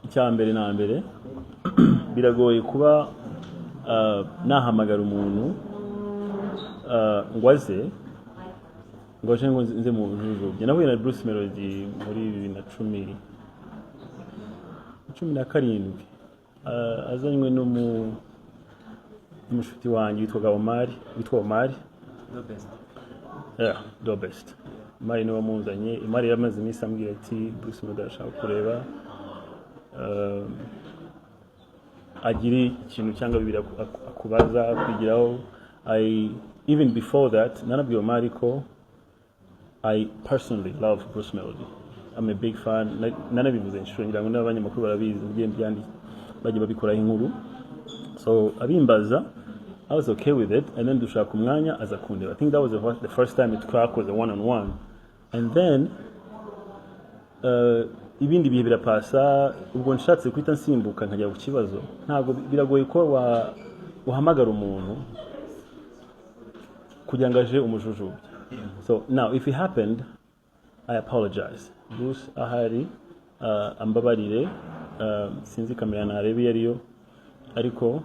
icyambere na mbere biragoye kuba nahamagara umuntu ngo aze ngo aje ngo nze mu jujubye. Nahuye na Bruce Melody muri 2017 azanywe n'umushuti wanjye witwa Omar The Best. Mari niwe wamuzanye. Mari yamaze iminsi ambwira ati Bruce Melody ashaka kureba agiri ikintu cyangwa bibiri akubaza kwigiraho. Even before that nanabwiye Mari ko I personally love Bruce Melody. I'm a big fan. Nanabivuze inshuro ngira ngo n'abanyamakuru barabizi ngiye byandi bajye babikoraho inkuru. So abimbaza I was okay with it, and then dushaka umwanya aza kundeba. I think that was the first time it crack was a one-on-one. And then ibindi bihe birapasa, ubwo nshatse kwita nsimbuka nkajya ku kibazo. Ntabwo biragoye ko uhamagara umuntu kugira ngo aje umujujubye. So now if it happened, I apologize. Bruce ahari ambabarire, sinzi kamera narebe yariyo ariko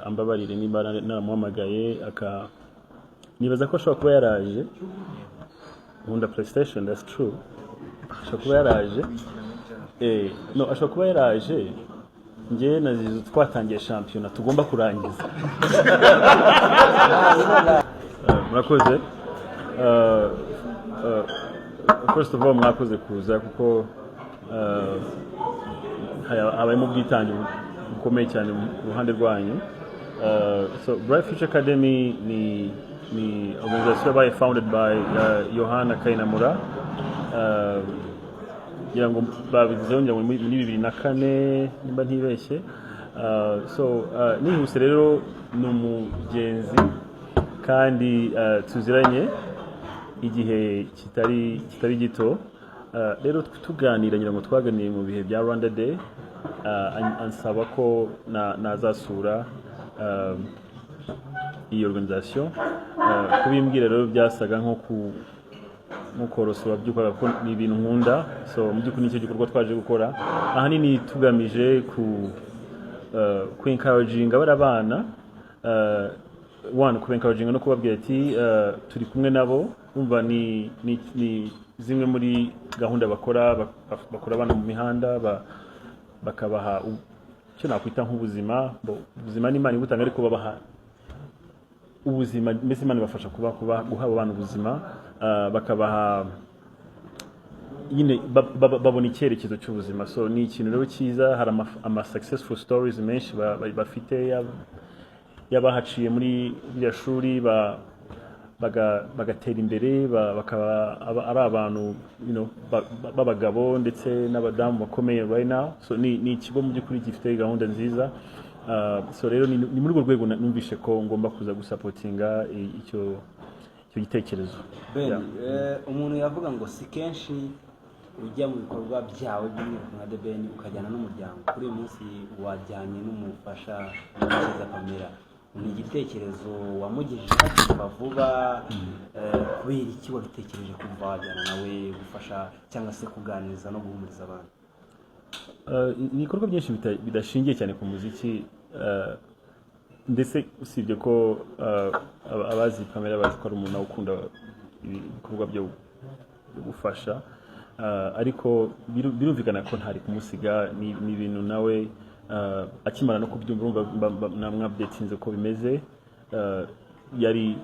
ambabarire niba naramuhamagaye nibaza ko ashobora kuba yaraje nkunda PlayStation. That's true. Ashobora kuba yaraje no ashobora kuba yaraje nge nazizo twatangiye shampiyona tugomba kurangiza. Murakoze. First of all mwakoze kuza kuko habayemo ubwitange bukomeye cyane mu ruhande rwanyu. So Bright Future Academy ni organization founded by Yohana Kainamura. Ngira ngo babivuzeho ngira muri 2004 nimba ntibeshye. So nihuse rero n'umugenzi kandi tuziranye igihe kitari gito. Rero tuganira ngira ngo twaganiye mu bihe bya Rwanda Day. Ansaba ko nazasura iyi organization. Kubimbwira rero byasaga nko korosora byukaga ko ni ibintu nkunda. So mu byukuri nicyo gikorwa twaje gukora ahanini tugamije ku encouraging abana ku encouraging no kubabwira ati turi kumwe nabo. Umva ni zimwe muri gahunda bakora abana mu mihanda bakabaha icyo nakwita nk'ubuzima. Ubuzima ni Imana ibutanga ariko babaha ubuzima mbese Imana ibafasha guha abantu ubuzima, bakabaha babona icyerekezo cy'ubuzima. So ni ikintu rero cyiza. Hari ama successful stories menshi bafite yabahaciye muri ya shuri bagatera imbere bakaba ari abantu b'abagabo ndetse n'abadamu bakomeye right now. So ni ikigo mu by'ukuri gifite gahunda nziza. So rero ni muri urwo rwego numvishe ko ngomba kuza gusapotinga icyo gitekerezo. Umuntu yavuga ngo si kenshi ujya mu bikorwa byawe by'umwihariko nka The Ben ukajyana n'umuryango. Kuri uyu munsi wajyanye n'umufasha Mukiza Pamela. Ni igitekerezo wamugejeje vuba kubera iki wabitekereje kumva wajyana nawe gufasha cyangwa se kuganiriza no guhumuriza abantu? Ibikorwa byinshi bidashingiye cyane ku muziki, ndetse usibye ko abazi Pamela bazi ko ari umuntu ukunda ibikorwa byo gufasha, ariko birumvikana ko ntari kumusiga. Ni ibintu nawe akimara no kubyumva namwabdetinze ko bimeze. Yari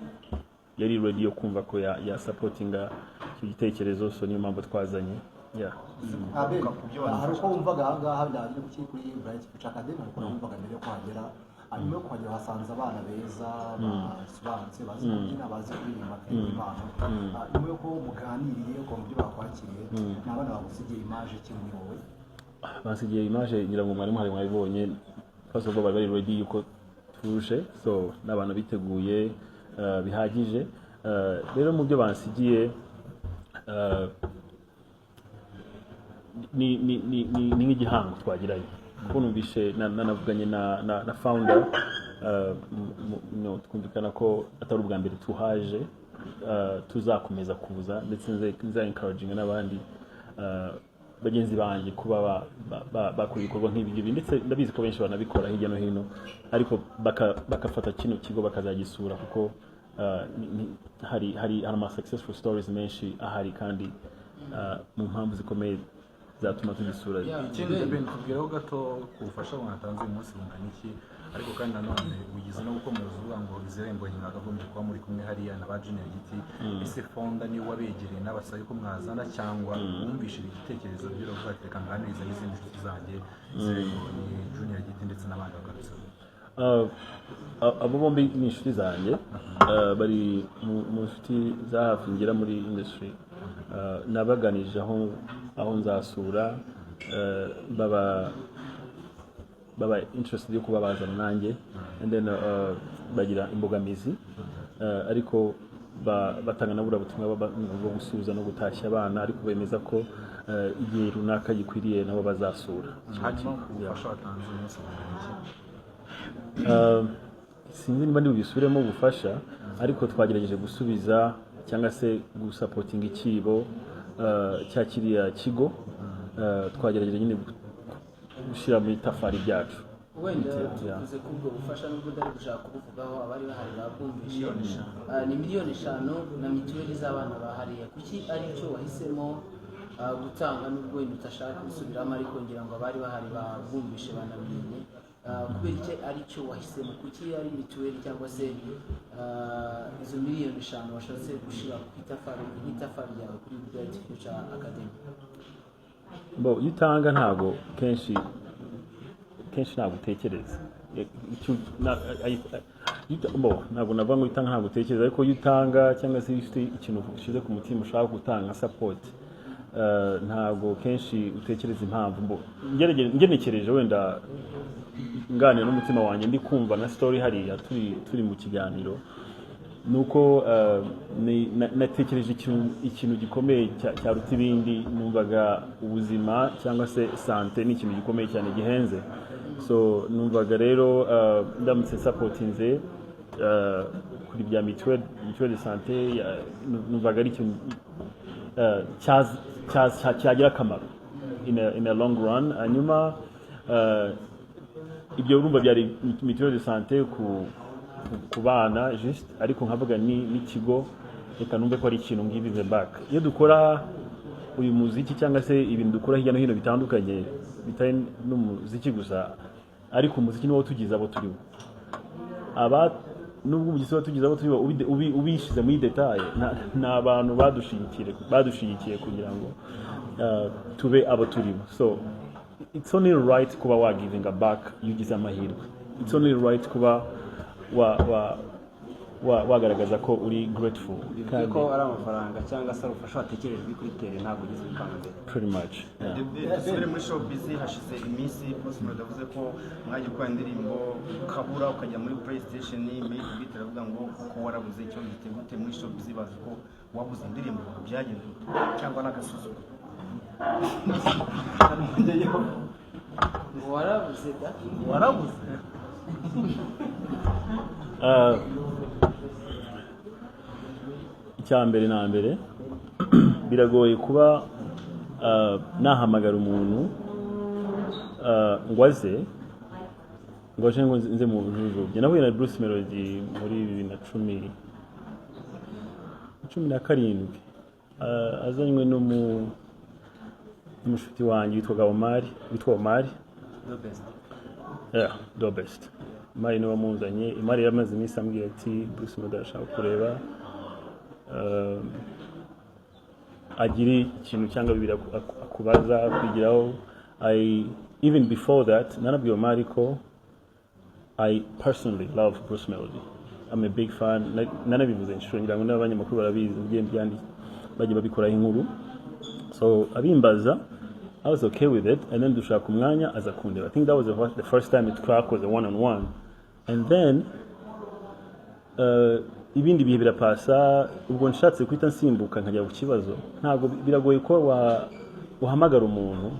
ready yo kumva ko ya supportinga icyo gitekerezo. So niyo mpamvu twazanye. hari uko wumvaga ahangaha byari kuri Bright Future Academy, ariko wumvaga mbere yo kuhagera hanyuma yo kuhagera hasanze abana beza basobanutse bazi kubyina bazi kuririmba impano. Nyuma yo ko muganiriye ko mu byo bakwakiriye n'abana bagusigiye image ki muri wowe? Basigiye image ngira ngo mwabibonye. First of all bari ready yuko tuje, so n'abantu biteguye bihagije. Rero mu byo bansigiye ni nk'igihango twagiranye kuko numvishe nanavuganye na founder. Twumvikana ko atari ubwa mbere tuhaje tuzakomeza kuza ndetse nza encouraging n'abandi bagenzi banjye kuba bakora ibikorwa nk'ibi ndetse ndabizi ko benshi banabikora hirya no hino ariko bakafata kino kigo bakazagisura kuko hari ama successful stories menshi ahari kandi mu mpamvu zikomeye zatuma tugisura. Ikindi Ben tubwireho gato ku bufasha mwatanze uyu munsi bungana iki ariko kandi nanone ugize no gukomeza uvuga ngo izerembo hingagagombye kuba muri kumwe hariya na ba Junior Giti ese fonda ni wabegereye n'abasaye ko mwazana cyangwa wumvishije igitekerezo byo gufatira nganiriza n'izindi nshuti zanjye izerembo ni Junior Giti ndetse n'abandi bakarusha abo bombi ni inshuti zanjye bari mu nshuti za hafi ngera muri industry nabaganije aho nzasura baba interested yo kuba bazana nanjye and then bagira imbogamizi ariko batanga nabura butumwa bwo gusubiza no gutashya abana ariko bemeza ko igihe runaka gikwiriye nabo bazasura. Sinzi niba ndibisubiremo gufasha ariko twagerageje gusubiza cyangwa se gusapotinga ikibo cya kiriya kigo twagerageje nyine gushyira muri tafari byacu. Wenda tuvuze ko ubwo bufasha n'ubwo utari gushaka kubuvugaho abari bahari babwumvishe ni miliyoni 5 na mituweli z'abana bahariye kuki ari cyo wahisemo gutanga n'ubwo wenda utashaka gusubiramo ariko ngira ngo abari bahari babwumvishe banabimenye kubera iki ari cyo wahisemo kuki ari mituweli cyangwa se izo miliyoni 5 washatse gushyira ku itafari yawe kuri Bright Future Academy? Utanga ntago kenshi ntabwo utekereza ntabwo navuga ngo utanga ntabwo utekereza ariko utanga cyangwa se ufite ikintu ushize ku mutima ushaka gutanga support ntabwo kenshi utekereza impamvu ngenekereje wenda nganira n'umutima wanjye ndi kumva na story hariya turi mu kiganiro nuko natekereje ikintu gikomeye cyaruta ibindi numvaga ubuzima cyangwa se sante ni ikintu gikomeye cyane gihenze so numvaga rero ndamutse supportinze kuri bya mutuelle sante numvaga ari ikintu cyagira akamaro in a long run. Hanyuma ibyo urumva byari mutuelle sante ku bana just ariko nkavuga n'ikigo reka numve ko ari ikintu ngibize back. Iyo dukora uyu muziki cyangwa se ibintu dukora hirya no hino bitandukanye bitari n'umuziki gusa ariko umuziki niwo tugize abo turibo nubwo umuziki tugize abo turibo ubishize muri detail n'abantu badushigikiye kugira ngo tube abo turibo. So it's only right kuba wa giving back yugize amahirwe. It's only right kuba wagaragaza ko uri grateful kandi ko ari amafaranga cyangwa se ubufasha watekerejwe kuri tere ntabwo ugize ibipanga mbere pretty much. Dusubire muri showbiz hashize iminsi Bruce Melody yavuze ko mwagiye gukora indirimbo ukabura ukajya muri PlayStation bita ravuga ngo ko warabuze icyo gute muri showbiz bazi ko wabuze indirimbo byagenze cyangwa n'agasuzuko warabuze da warabuze icyambere na mbere biragoye kuba nahamagara umuntu ngo aze ngo nze mu jujubye. Nahuye na Bruce Melody muri 2017 azanywe n'umushuti wanjye witwa Omar The Best. Mari niwe wamuzanye. Imari yamaze iminsi ambwira ati Bruce Melody arashaka kureba agiri ikintu cyangwa bibiri akubaza kwigiraho. Even before that nanabwiye Mari ko I personally love Bruce Melody. I'm a big fan. Nanabivuze inshuro ngira ngo n'abanyamakuru barabizi byandi bagiye babikoraho inkuru. So abimbaza I was okay with it, and then dushaka umwanya aza kundeba. I think that was the first time it crack was a one-on-one. And then ibindi bihe birapasa ubwo nshatse kwita nsimbuka nkajya ku kibazo ntabwo biragoye ko uhamagara umuntu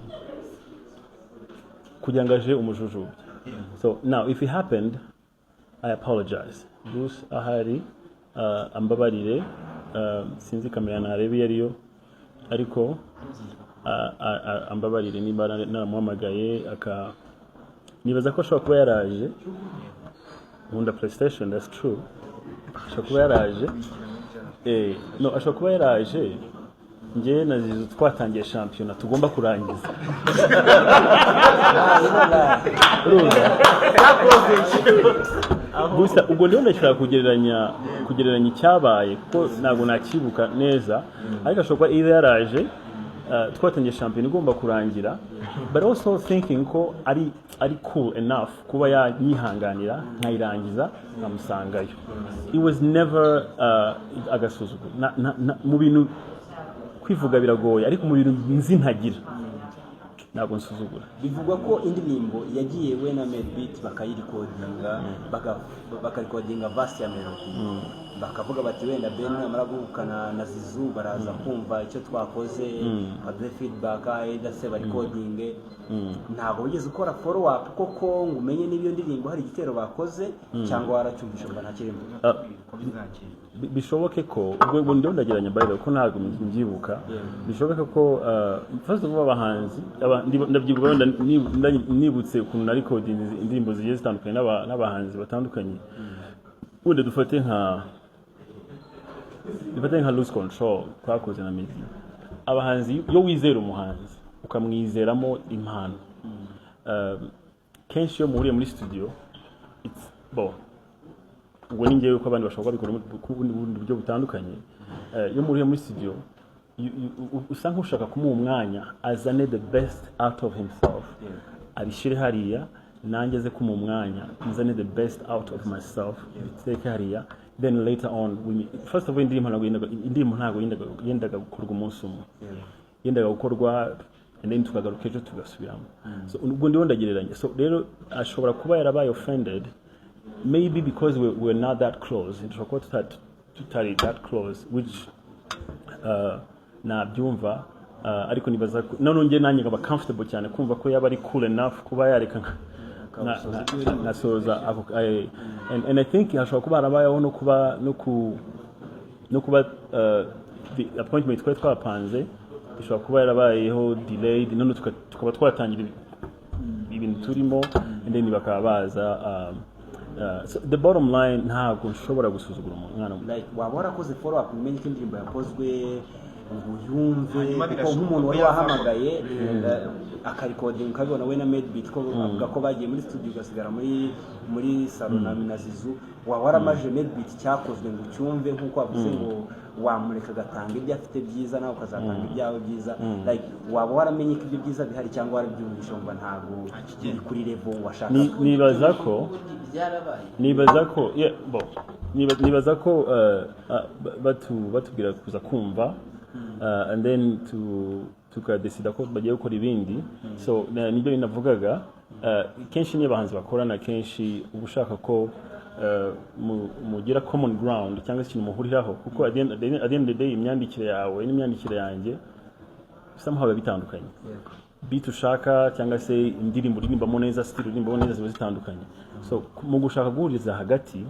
kugira ngo aje umujujubye. So now if it happened I apologize. Bruce ahari ambabarire sinzi kamera narebe iyo ariyo ariko ambabarire niba naramuhamagaye nibaza ko ashobora kuba yaraje nkunda PlayStation, that's true. Ashobora kuba yaraje ashobora kuba yaraje njye na Zizu twatangiye shampiyona tugomba kurangiza gusa ubwo ndiho ndashaka kugereranya icyabaye kuko ntabwo nakibuka neza ariko ashobora kuba yaraje twatangiye shampiyona igomba kurangira but also thinking ko ari cool enough kuba yanyihanganira nkayirangiza nkamusangayo. It was never agasuzuguro mu bintu kwivuga biragoye ariko mu bintu nzi ntagira ntabwo nsuzugura. Bivugwa ko indirimbo yagiye we na Medbeat bakayirikodinga bakarikodinga verse ya melody bakavuga bati wenda Ben namara guhukana na Zizu baraza kumva icyo twakoze baduhe feedback either se barikodinge ntabwo wigeze ukora follow up koko ngo umenye niba iyo ndirimbo hari igitero bakoze cyangwa waracyumvisha ngo ntakirimo bishoboke ko ubwo ndiho ndageranya bayiro ko ntabwo mbyibuka bishoboke ko first of all abahanzi ndabyibuka nibutse ukuntu na recording indirimbo zigiye zitandukanye n'abahanzi batandukanye wenda dufate nka Lose Control twakoze na Meddy. Abahanzi yo wizera umuhanzi ukamwizeramo impano kenshi yo muhuriye muri studio ubwo ni ngewe ko abandi bashobora kubikora ku bundi buryo butandukanye yo muhuriye muri studio usa nk'ushaka kumuha umwanya azane the best out of himself abishyire hariya nanjye ze kumuha umwanya nzane the best out of myself biteke hariya then later on first of all indirimbo ntabwo yendaga gukorwa umunsi umwe yendaga gukorwa and then tukagaruka ejo tugasubiramo so ubwo ndiho ndagereranya so rero ashobora kuba yarabaye offended maybe because we're not that close dushobora kuba tutari that close which nabyumva ariko nibaza none njye nanjye nkaba comfortable cyane kumva ko yaba ari cool enough kuba yareka nasoza and I think hashobora kuba harabayeho no kuba the appointment twari twapanze ishobora kuba yarabayeho delayed none tukaba twatangira ibintu turimo and then bakaba baza so the bottom line ntabwo nshobora gusuzugura umwana like waba warakoze follow up umenye ko indirimbo yakozwe yumve ko nk'umuntu wari wahamagaye akarikodinga ukabibona we na Medbeat ko avuga ko bagiye muri studio ugasigara muri salon na Zizu waba waramaje Medbeat cyakozwe ngo ucyumve nk'uko wavuze ngo wamureka agatanga ibyo afite byiza nawe ukazatanga ibyawe byiza like waba waramenye ko ibyo byiza bihari cyangwa warabyumvisha ngo ntabwo kuri level washaka nibaza ko batubwira kuza kumva and then tukadesida ko bagiye gukora ibindi so nibyo binavugaga kenshi niyo abahanzi bakorana kenshi uba ushaka ko mugira common ground cyangwa se ikintu muhuriraho kuko at the end of the day imyandikire yawe n'imyandikire yanjye somehow biba bitandukanye beat ushaka cyangwa se indirimbo uririmba neza style uririmba neza ziba zitandukanye so mu gushaka guhuriza hagati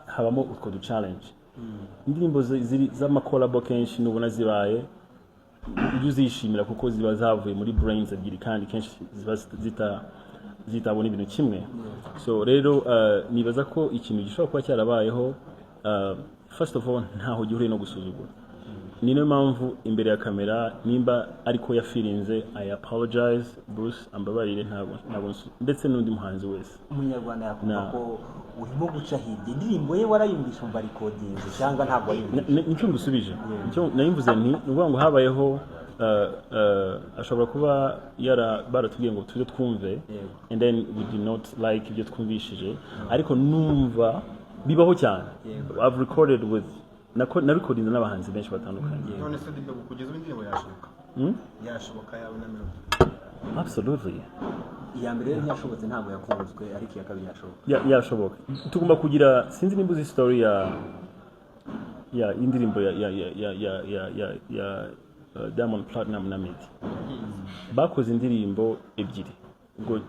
habamo utwo challenge indirimbo z'amakolabo kenshi nubona zibaye ujye uzishimira kuko ziba zavuye muri brains ebyiri kandi kenshi ziba zitabona ibintu kimwe so rero nibaza ko ikintu gishobora kuba cyarabayeho first of all ntaho gihuriye no gusuzugura ni niyo mpamvu imbere ya kamera nimba ariko yafirinze I apologize Bruce ambabarire ntabwo ndetse n'undi muhanzi wese umunyarwanda yakumva ko urimo guca hirya indirimbo ye warayumvisha umva recording cyangwa ntabwo ayumvisha nicyo ngusubije nicyo nayimvuze nti nuvuga ngo habayeho ashobora kuba baratubwiye ngo tujye twumve and then we did not like ibyo twumvishije ariko numva bibaho cyane I've recorded with na recording n'abahanzi benshi batandukanye none se dibe kugeza indirimbo yashoboka yawe na melody absolutely iya mbere ntiyashobotse ntabwo yakunzwe ariko iya kabiri yashoboka yashoboka tugomba kugira sinzi nimba uzi story ya indirimbo ya Diamond Platinum na Meddy bakoze indirimbo ebyiri ubwo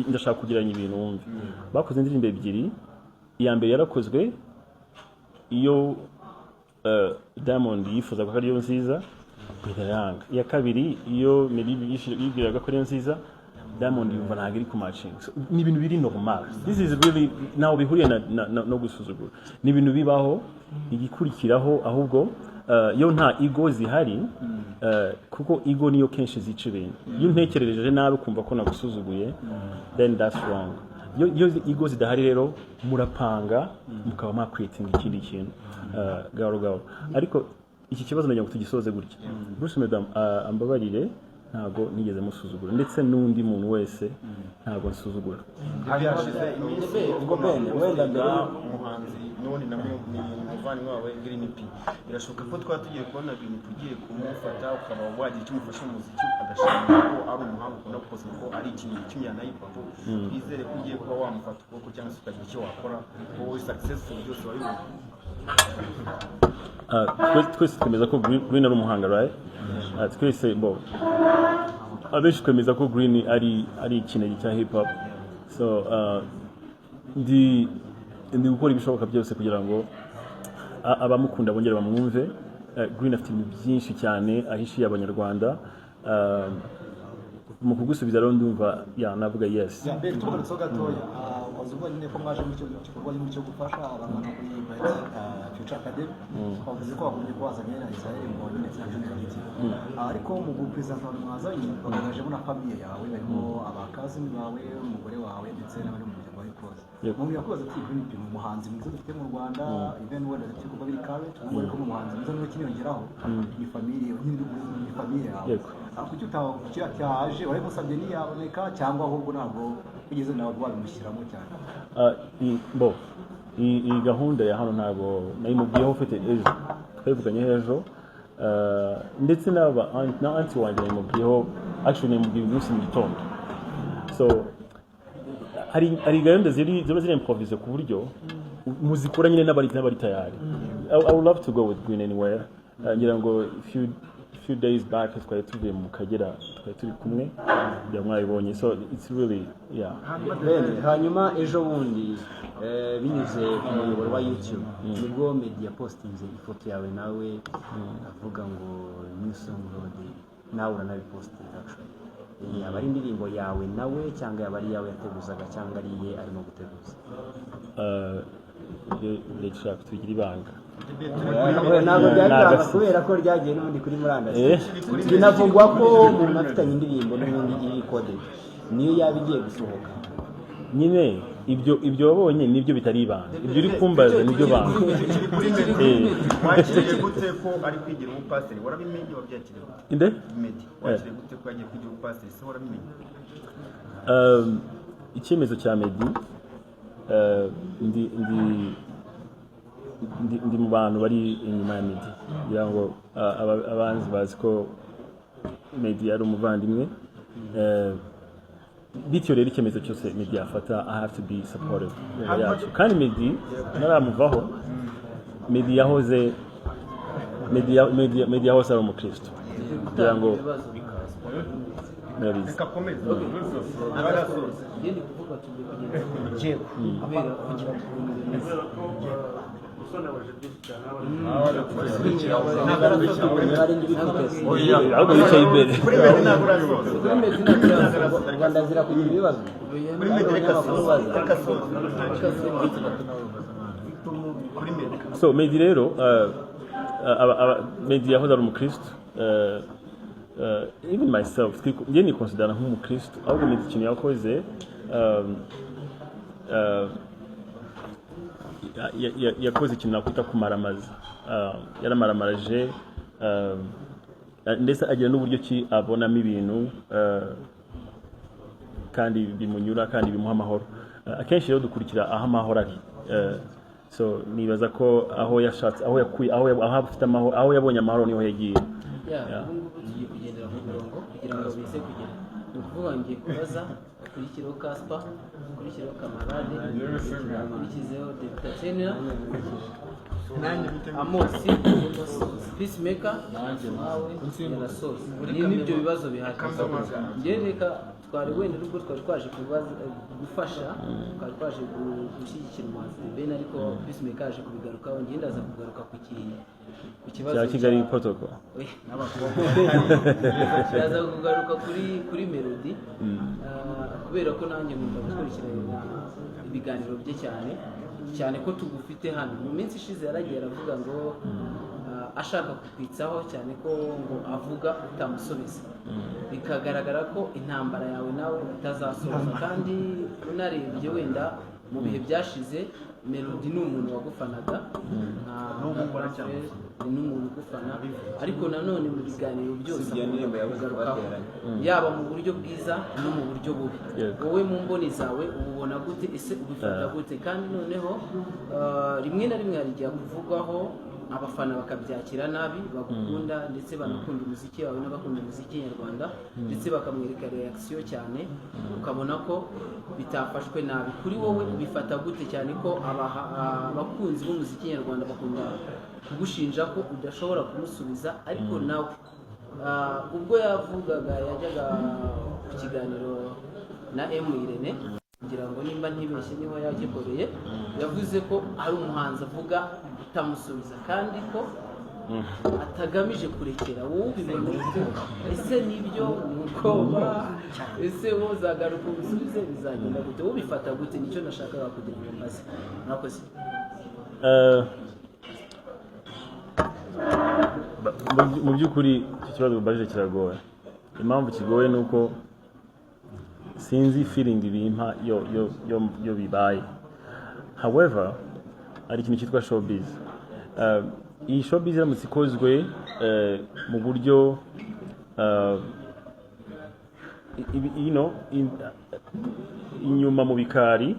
ndashaka kugiranya ibintu wumve bakoze indirimbo ebyiri iya mbere yarakozwe iyo Diamond yifuzaga ko ariyo nziza biranga. Iya kabiri iyo Meddy yibwiraga ko ariyo nziza Diamond yumva ntabwo iri ku matching. Ni ibintu biri normal. This is really now bihuriye no gusuzugura. Ni ibintu bibaho igikurikiraho ahubwo yo nta ego zihari kuko ego niyo kenshi zica ibintu. Iyo ntekerereje nabi kumva ko nagusuzuguye then that's wrong. Yo ego zidahari rero murapanga mukaba ma creating ikindi kintu gahoro gahoro. Ariko iki kibazo nagira ngo tugisoze gutya. Bruce Melody ambabarire ntago nigeze musuzugura ndetse n'undi muntu wese ntago nsuzugura. hari hashize iminsi ubwo bene wenda mbere umuhanzi none namwe umuvandimwe wawe Green P birashoboka ko twaba tugiye kubona Green P ugiye kumufata ukaba wagira icyo umufasha mu muziki agashaka ko ari umuhanga ukunda gukoza ko ari ikintu cy'imyanya hip hop twizere ko ugiye kuba wamufata ukuboko cyangwa se ukagira icyo wakora wowe successful byose wabibona. Twese twemeza ko Green ari umuhanga right? Twese bo abenshi twemeza ko Green ari ikintu cya hip hop. So ndi gukora ibishoboka byose kugira ngo abamukunda bongere bamwumve. Green afite ibintu byinshi cyane ahishiye abanyarwanda. Mu kugusubiza rero ndumva navuga yes. Ya mbere tugarutseho gatoya wazuba nyine ko mwaje mu cyo gikorwa cyo gufasha abana kuri Bright Future Academy bavuze ko bakunze kubazanye na Israel ngo nyine cyangwa n'igiti ariko mu gupresenta mwazanye bagaragaje na famille yawe barimo abakazini bawe umugore wawe ndetse n'abari mu muryango wa Close mu yakoze ati Green P mu muhanzi mwiza dufite mu Rwanda even wenda dufite kuba biri current ubwo ko mu muhanzi mwiza niwe kiniyongeraho ni famille ni famille yawe kuki utakira cyaje bari musabye ni yaboneka cyangwa ahubwo ntabwo bigeze nawe babimushyiramo cyane. Bo iyi gahunda ya hano ntabwo nayimubwiyeho ufite ejo twavuganye ejo ndetse na anti wanjye nayimubwiyeho actually nayimubwiye umunsi mu gitondo. So hari gahunda ziba ziri improvise ku buryo muzikora nyine n'abari tayari. I would love to go with Green anywhere. Ngira ngo few days back twari tuvuye mu Kagera twari turi kumwe bya mwabibonye. So it's really hanyuma ejo bundi binyuze ku muyoboro wa YouTube nibwo Meddy postinze ifoto yawe nawe avuga ngo New Song Road nawe uranabipostinga actually yaba ari indirimbo yawe nawe cyangwa yaba ari yawe yateguzaga cyangwa ari ye arimo guteguza. Reka tugira ibanga ntabwo byabibanga kubera ko ryagiye n'ubundi kuri murandasi binavugwa ko umuntu afitanye indirimbo n'ubundi iri code niyo yaba igiye gusohoka nyine ibyo wabonye nibyo bitari ibanga ibyo uri kumbaza nibyo banga. Wakiriye gute ko ari kwigira umupasiteri warabimenye wabyakiriye gute inde Meddy wakiriye gute ko yagiye kwigira umupasiteri se warabimenye? Icyemezo cya Meddy ndi mu bantu bari inyuma ya Meddy kugira ngo abanzi bazi ko Meddy ari umuvandimwe. Bityo rero icyemezo cyose Meddy afata I have to be supportive yacu kandi Meddy naramuvaho Meddy yahoze ari umukristo kugira ngo reka komeza ngende kuvuga tugiye kugenda ahubwo yicaye imbere Rwanda zira kugira ibibazo so Meddy rero Meddy yahoze ari umukristo. Even myself njye ni consider nk'umukristo ahubwo Meddy ikintu yakoze yakoze ikintu nakwita kumaramaza. Yaramaramaje ndetse agira n'uburyo ki abonamo ibintu kandi bimunyura kandi bimuha amahoro. Akenshi rero dukurikira aho amahoro ari. So nibaza ko aho yashatse aho yakuye aho afite amahoro aho yabonye amahoro niho yagiye. tugiye kugendera mu murongo kugira ngo bize kugera ni ukuvuga ngiye kubaza ukurikireho Kaspa ukurikireho Kamarade ukurikizeho Dr. Tenera Amosi Peacemaker nawe yarasoze n'ibyo bibazo bihari njye reka twari wenda nubwo twari twaje gufasha twari twaje gushyigikira umuhanzi Ben ariko Peacemaker yaje kubigarukaho njye ndaza kugaruka ku kibazo cya Kigali protocol ndaza kugaruka kuri Melody kubera ko nanjye nkunda gukurikirana ibiganiro bye cyane ko tugufite hano mu minsi ishize yaragiye aravuga ngo ashaka kukwitsaho cyane ko ngo avuga utamusubiza bikagaragara ko intambara yawe nawe utazasoza kandi unarebye wenda mu bihe byashize Melody ni umuntu wagufanaga n'umugore cyane ni umuntu ugufana ariko nanone mu biganiro byose kugarukaho yaba mu buryo bwiza no mu buryo bubi wowe mu mboni zawe ubona gute ese ubifata gute kandi noneho rimwe na rimwe hari igihe kuvugwaho abafana bakabyakira nabi bagukunda ndetse banakunda umuziki wawe n'abakunda umuziki nyarwanda ndetse bakamwereka reaction cyane ukabona ko bitafashwe nabi kuri wowe ubifata gute cyane ko abakunzi b'umuziki nyarwanda bakunda kugushinja ko udashobora kumusubiza ariko nawe ubwo yavugaga yajyaga ku kiganiro na Irene kugira ngo nimba ntibeshye niho yagikoreye yavuze ko ari umuhanzi avuga utamusubiza kandi ko atagamije kurekera wowe ubibona ese nibyo nukoba ese uzagaruka ubusubize bizagenda gute wowe ubifata gute nicyo nashakaga kugira ngo mbaze murakoze mu by'ukuri iki kibazo mbajije kiragoye impamvu kigoye ni uko sinzi feeling bimpa yo bibaye however hari ikintu cyitwa showbiz iyi showbiz iramutse ikozwe mu buryo inyuma mu bikari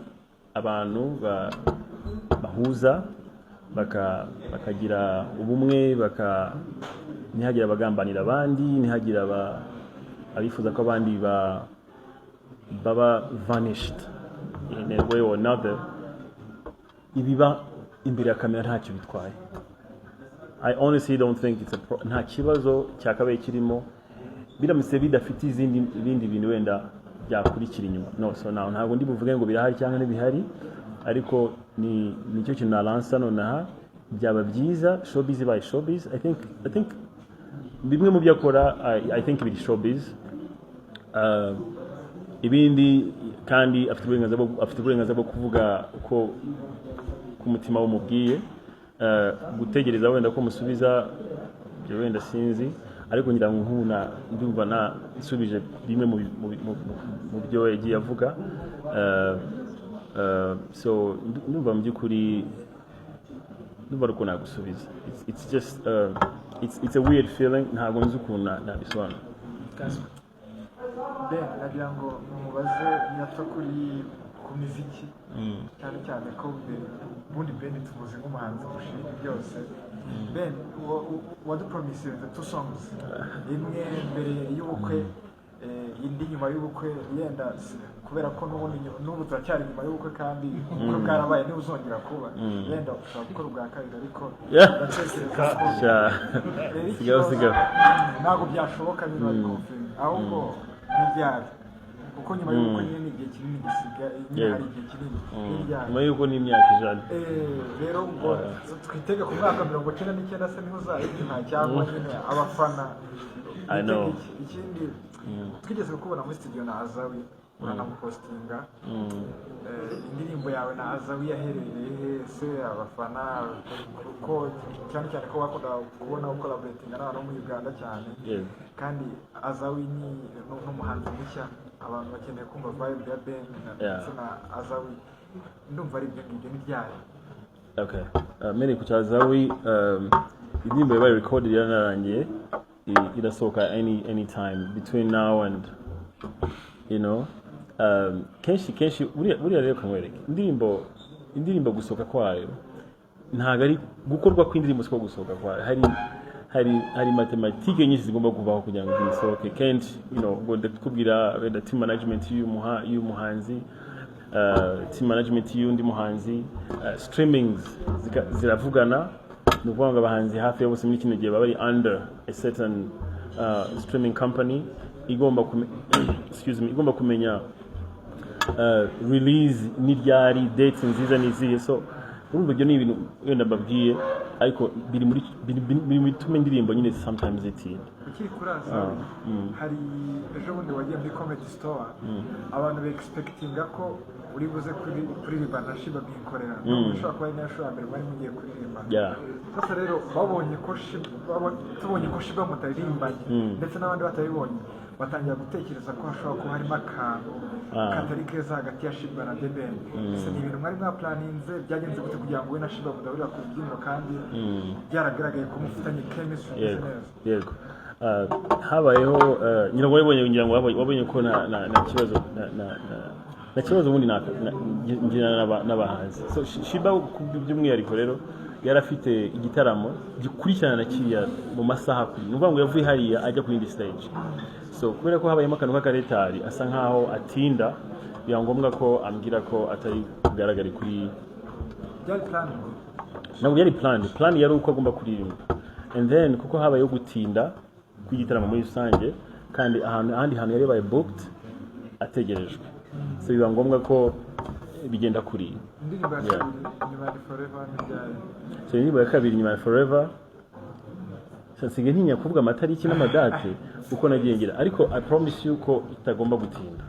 abantu bahuza bakagira ubumwe ntihagire abagambanira abandi ntihagire abifuza ko abandi baba vanished in a way or another ibiba imbere ya kamera ntacyo bitwaye I honestly don't think nta kibazo cyakabaye kirimo biramutse bidafite ibindi bintu wenda byakurikira inyuma ntabwo ndi buvuge ngo birahari cyangwa ntibihari ariko nicyo kintu naransa nonaha byaba byiza showbiz ibaye showbiz I think bimwe mu byo akora I think biri showbiz ibindi kandi afite uburenganzira bwo kuvuga uko ku mutima w'umubwiye gutegereza wenda ko musubiza ibyo wenda sinzi ariko ngira ngo ndumva nasubije bimwe mu byo yagiye avuga so ndumva mu by'ukuri ndumva uko nagusubiza it's just it's a weird feeling ntabwo nzi ukuntu nabisobanura Ben nagira ngo mubaze nyato kuri ku muziki cyane cyane ko ubundi Ben tumuzi nk'umuhanzi mushinga byose Ben wadupromisinze 2 songs imwe mbere y'ubukwe indi nyuma y'ubukwe yenda kubera ko n'ubu turacyari nyuma y'ubukwe kandi ubukwe bwarabaye ntibuzongera kuba yenda ushobora gukora ubwa kabiri ariko ntabwo byashoboka niba ari confirm ahubwo ntibyari kuko nyuma y'uko nyine igihe kinini gisigaye hari igihe kinini nyuma y'uko ni imyaka ijana rero ngo twitege ku mwaka 99 se niho uzayibona cyangwa nyine abafana ikindi twigeze kubona muri studio na Azawi uranamupostinga indirimbo yawe na Azawi yaherereye se abafana kuko cyane ko bakunda kubona uko collaborating n'abantu muri Uganda cyane kandi Azawi ni n'umuhanzi mushya abantu bakeneye kumva vibe ya Ben na Azawi ndumva ari ibyo n'ibyari okay meri ku Azawi indirimbo yabaye recorded yanarangiye irasohoka any time between now and kenshi buriya rero kamwereke indirimbo gusohoka kwayo ntabwo ari gukorwa kw'indirimbo siko gusohoka kwayo hari matematike nyinshi zigomba kubaho kugira ngo zisohoke kenshi ngo ndakubwira wenda team management y'umuhanzi team management y'undi muhanzi, streamings ziravugana, ni ukuvuga ngo abahanzi hafi ya bose muri kino gihe baba bari under a certain streaming company igomba kumenya release n'iryari, dates nziza n'izihe. So urumva ibyo ni ibintu wenda mbabwiye, ariko biri mu bituma indirimbo nyine sometimes itinda. ukiri kuraza hari ejo bundi wagiye muri comedy store abantu be-expectinga ko uri buze kuririmba na Shiba Binkorera ushobora kuba ari nayo show ya mbere bari mugiye kuririmba. Sasa rero tubonye ko Shiba mutaririmbanye ndetse n'abandi batabibonye batangira gutekereza ko hashobora kuba harimo akantu katari keza hagati ya Shiba na The Ben. Ese ni ibintu mwari mwaplaninze, byagenze gute kugira ngo we na Shiba mudahurira ku rubyiniro kandi byaragaragaye ko mufitanye chemistry neza? Yego. Habayeho ngira ngo wabonye ko na kibazo ubundi ngira n'abahanzi. So Shiba by'umwihariko rero yari afite igitaramo gikurikirana na kiriya mu masaha kuri, ni ukuvuga ngo yavuye hariya ajya ku yindi stage. So kubera ko habayemo akantu k'akaretari asa nkaho atinda, biba ngombwa ko ambwira ko atari kugaragara kuri ntabwo yari plan yari uko agomba kuririmba, and then kuko habayeho gutinda kw'igitaramo muri rusange kandi ahandi hantu yari yabaye booked ategerejwe, so biba ngombwa ko bigenda kuri indirimbo ya kabiri nyuma ya Forever. Nsigaye ntinya kuvuga amatariki n'amadate uko nagiye ngira, ariko I promise you ko itagomba gutinda.